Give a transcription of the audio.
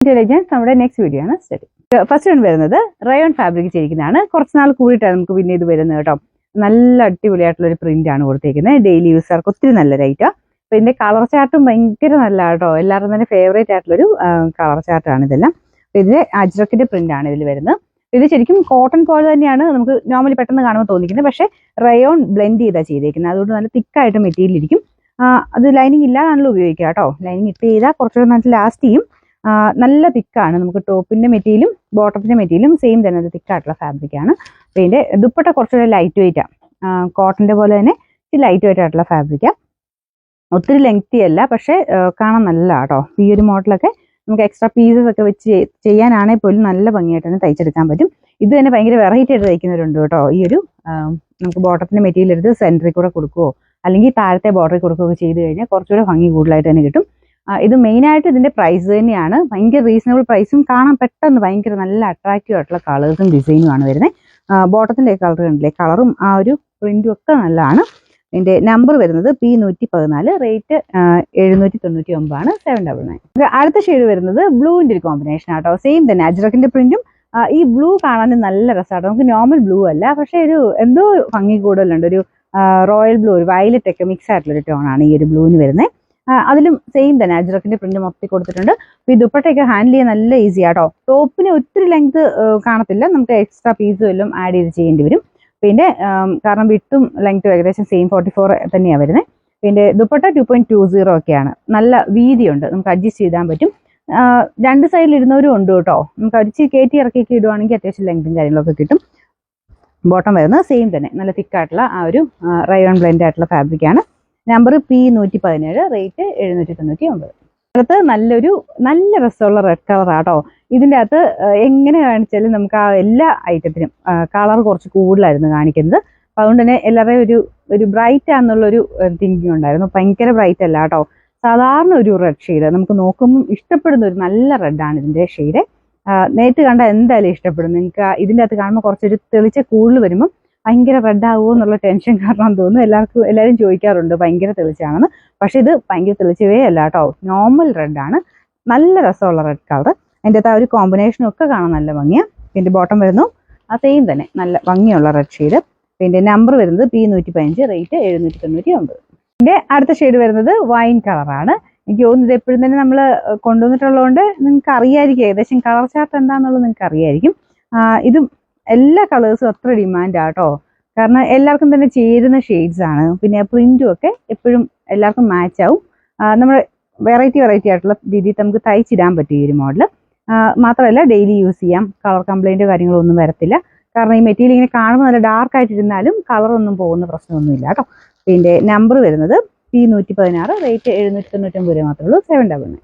Intelligence നമ്മുടെ next video ആണ് study. First one വരുന്നത് റയോൺ ഫാബ്രിക് ചെയ്തിരിക്കുന്നതാണ്. കുറച്ച് നാൾ കൂടിയിട്ടാണ് നമുക്ക് പിന്നെ ഇത് വരുന്നത് കേട്ടോ. നല്ല അടിപൊളിയായിട്ടുള്ള ഒരു പ്രിന്റ് ആണ് കൊടുത്തേക്കുന്നത്. ഡെയിലി യൂസർക്ക് ഒത്തിരി നല്ല റേറ്റാ. അപ്പൊ ഇതിന്റെ കളർ ചാർട്ടും ഭയങ്കര നല്ല കേട്ടോ. എല്ലാവരും തന്നെ ഫേവറേറ്റ് ആയിട്ടുള്ളൊരു കളർ ചാർട്ടാണ് ഇതെല്ലാം. ഇതിന്റെ അജ്രക്കിന്റെ പ്രിന്റ് ആണ് ഇതിൽ വരുന്നത്. ഇത് ശരിക്കും കോട്ടൺ പോലെ തന്നെയാണ് നമുക്ക് നോർമലി പെട്ടെന്ന് കാണുമ്പോൾ തോന്നിക്കുന്നത്. പക്ഷേ റയോൺ ബ്ലെൻഡ് ചെയ്താൽ ചെയ്തേക്കുന്നത്. അതുകൊണ്ട് നല്ല തിക്കായിട്ട് മെറ്റീരിയൽ ഇരിക്കും. അത് ലൈനിങ് ഇല്ലാതാണല്ലോ ഉപയോഗിക്കുക കേട്ടോ. ലൈനിങ് ഇട്ട് ചെയ്താൽ കുറച്ചുകൂടെ നല്ല ലാസ്റ്റ് ചെയ്യും. നല്ല തിക്കാണ്. നമുക്ക് ടോപ്പിന്റെ മെറ്റീരിയലും ബോട്ടത്തിന്റെ മെറ്റീരിയലും സെയിം തന്നെ തിക്കായിട്ടുള്ള ഫാബ്രിക് ആണ്. ഇതിന്റെ ദുപ്പട്ട കുറച്ചുകൂടെ ലൈറ്റ് വെയിറ്റ് ആണ്. കോട്ടന്റെ പോലെ തന്നെ ലൈറ്റ് വെയിറ്റ് ആയിട്ടുള്ള ഫാബ്രിക്കാണ്. ഒത്തിരി ലെങ്തി അല്ല, പക്ഷെ കാണാൻ നല്ല കേട്ടോ. ഈ ഒരു മോഡലൊക്കെ നമുക്ക് എക്സ്ട്രാ പീസസ് ഒക്കെ വെച്ച് ചെയ്യാനാണെങ്കിൽ പോലും നല്ല ഭംഗിയായിട്ട് തന്നെ തയ്ച്ചെടുക്കാൻ പറ്റും. ഇത് തന്നെ ഭയങ്കര വെറൈറ്റി ആയിട്ട് തയ്ക്കുന്നവരുണ്ട് കേട്ടോ. ഈ ഒരു നമുക്ക് ബോട്ടത്തിന്റെ മെറ്റീരിയൽ എടുത്ത് സെന്ററിൽ കൂടെ കൊടുക്കുകയോ അല്ലെങ്കിൽ താഴത്തെ ബോർഡറിൽ കൊടുക്കുകയോ ചെയ്ത് കഴിഞ്ഞാൽ കുറച്ചുകൂടെ ഭംഗി കൂടുതലായിട്ട് തന്നെ കിട്ടും. ഇത് മെയിനായിട്ട് ഇതിന്റെ പ്രൈസ് തന്നെയാണ്. ഭയങ്കര റീസണബിൾ പ്രൈസും കാണാൻ പെട്ടെന്ന് ഭയങ്കര നല്ല അട്രാക്റ്റീവ് ആയിട്ടുള്ള കളേഴ്സും ഡിസൈനും ആണ് വരുന്നത്. ബോട്ടത്തിന്റെ കളർ കണ്ടില്ലേ, കളറും ആ ഒരു പ്രിന്റും ഒക്കെ നല്ലതാണ്. ഇതിന്റെ നമ്പർ വരുന്നത് P114, റേറ്റ് 799 ആണ്, 799. അടുത്ത ഷെയ്ഡ് വരുന്നത് ബ്ലൂവിന്റെ ഒരു കോമ്പിനേഷൻ ആട്ടോ. സെയിം തന്നെ അജ്രക്കിന്റെ പ്രിന്റും. ഈ ബ്ലൂ കാണാൻ നല്ല രസമാട്ടോ. നമുക്ക് നോർമൽ ബ്ലൂ അല്ല, പക്ഷെ ഒരു എന്തോ ഭംഗി കൂടുതലുണ്ട്. ഒരു റോയൽ ബ്ലൂ, ഒരു വയലറ്റ് ഒക്കെ മിക്സ് ആയിട്ടുള്ളൊരു ടോണാണ് ഈ ഒരു ബ്ലൂവിന് വരുന്നത്. അതിലും സെയിം തന്നെ അജ്രക്കിന്റെ പ്രിന്റ് മൊത്തത്തിൽ കൊടുത്തിട്ടുണ്ട്. ഈ ദുപ്പട്ടയൊക്കെ ഹാൻഡിൽ ചെയ്യാൻ നല്ല ഈസി ആട്ടോ. ടോപ്പിന് ഒത്തിരി ലെങ്ത് കാണത്തില്ല, നമുക്ക് എക്സ്ട്രാ പീസ് വല്ലതും ആഡ് ചെയ്ത് ചെയ്യേണ്ടി വരും. പിന്നെ കാരണം വിട്ടും ലെങ്ത്തും ഏകദേശം സെയിം 44 തന്നെയാണ് വരുന്നത്. പിന്നെ ദുപ്പട്ട 2.20 ഒക്കെയാണ്. നല്ല വീതിയുണ്ട്, നമുക്ക് അഡ്ജസ്റ്റ് ചെയ്താൻ പറ്റും. രണ്ട് സൈഡിൽ ഇടുന്നവരും ഉണ്ട് കേട്ടോ. നമുക്ക് അരിച്ച് കയറ്റി ഇറക്കിയൊക്കെ ഇടുവാണെങ്കിൽ അത്യാവശ്യം ലെങ്തും കാര്യങ്ങളൊക്കെ കിട്ടും. ബോട്ടം വരുന്നത് സെയിം തന്നെ നല്ല തിക്കായിട്ടുള്ള ആ ഒരു റയോൺ ബ്ലെൻഡ് ആയിട്ടുള്ള ഫാബ്രിക്കാണ്. Number P117, rate 799. അടുത്ത് നല്ല രസമുള്ള റെഡ് കളർ ആട്ടോ. ഇതിൻ്റെ അകത്ത് എങ്ങനെ കാണിച്ചാലും നമുക്ക് ആ എല്ലാ ഐറ്റത്തിനും കളർ കുറച്ച് കൂടുതലായിരുന്നു കാണിക്കുന്നത്. അപ്പം അതുകൊണ്ട് തന്നെ എല്ലാവരുടെയും ഒരു ബ്രൈറ്റ് ആണെന്നുള്ളൊരു തിങ്കിങ് ഉണ്ടായിരുന്നു. ഭയങ്കര ബ്രൈറ്റ് അല്ല കേട്ടോ, സാധാരണ ഒരു റെഡ് ഷെയ്ഡ്. നമുക്ക് നോക്കുമ്പോൾ ഇഷ്ടപ്പെടുന്ന ഒരു നല്ല റെഡാണ് ഇതിൻ്റെ ഷെയ്ഡ്. നേരിട്ട് കണ്ടാൽ എന്തായാലും ഇഷ്ടപ്പെടും. നിങ്ങൾക്ക് ഇതിൻ്റെ അകത്ത് കാണുമ്പോൾ കുറച്ചൊരു തെളിച്ച കൂടുതൽ വരുമ്പോൾ ഭയങ്കര റെഡ് ആകുമോ എന്നുള്ള ടെൻഷൻ കാരണം തോന്നുന്നു. എല്ലാവരും ചോദിക്കാറുണ്ട് ഭയങ്കര തെളിച്ചാണെന്ന്. പക്ഷെ ഇത് ഭയങ്കര തെളിച്ചവേ അല്ല കേട്ടോ, നോർമൽ റെഡാണ്. നല്ല രസമുള്ള റെഡ് കളർ. അതിൻ്റെ അകത്ത് ആ ഒരു കോമ്പിനേഷനും ഒക്കെ കാണാൻ നല്ല ഭംഗിയാണ്. പിന്നെ ബോട്ടം വരുന്നു ആ സെയിം തന്നെ നല്ല ഭംഗിയുള്ള റെഡ് ഷെയ്ഡ്. പിന്നെ നമ്പർ വരുന്നത് P115, റേറ്റ് 799. ഇതിൻ്റെ അടുത്ത ഷെയ്ഡ് വരുന്നത് വൈൻ കളറാണ്. എനിക്ക് തോന്നുന്നത് എപ്പോഴും തന്നെ നമ്മൾ കൊണ്ടുവന്നിട്ടുള്ളതുകൊണ്ട് നിങ്ങൾക്ക് അറിയായിരിക്കും ഏകദേശം കളർ ചാർട്ട് എന്താണെന്നുള്ളത് നിങ്ങൾക്ക് അറിയായിരിക്കും. ഇതും എല്ലാ കളേഴ്സും അത്ര ഡിമാൻഡാട്ടോ. കാരണം എല്ലാവർക്കും തന്നെ ചേരുന്ന ഷെയ്ഡ്സ് ആണ്. പിന്നെ പ്രിന്റും ഒക്കെ എപ്പോഴും എല്ലാവർക്കും മാച്ച് ആവും. നമ്മൾ വെറൈറ്റി ആയിട്ടുള്ള രീതിയിൽ നമുക്ക് തയ്ച്ചിടാൻ പറ്റും ഈ ഒരു മോഡൽ. മാത്രമല്ല ഡെയിലി യൂസ് ചെയ്യാം. കളർ കംപ്ലൈൻറ്റോ കാര്യങ്ങളോ ഒന്നും വരത്തില്ല. കാരണം ഈ മെറ്റീരിയൽ ഇങ്ങനെ കാണുമ്പോൾ നല്ല ഡാർക്ക് ആയിട്ടിരുന്നാലും കളറൊന്നും പോകുന്ന പ്രശ്നമൊന്നുമില്ല കേട്ടോ. പിന്നെ നമ്പർ വരുന്നത് P116, റേറ്റ് 799 മാത്രമേ ഉള്ളൂ, 799.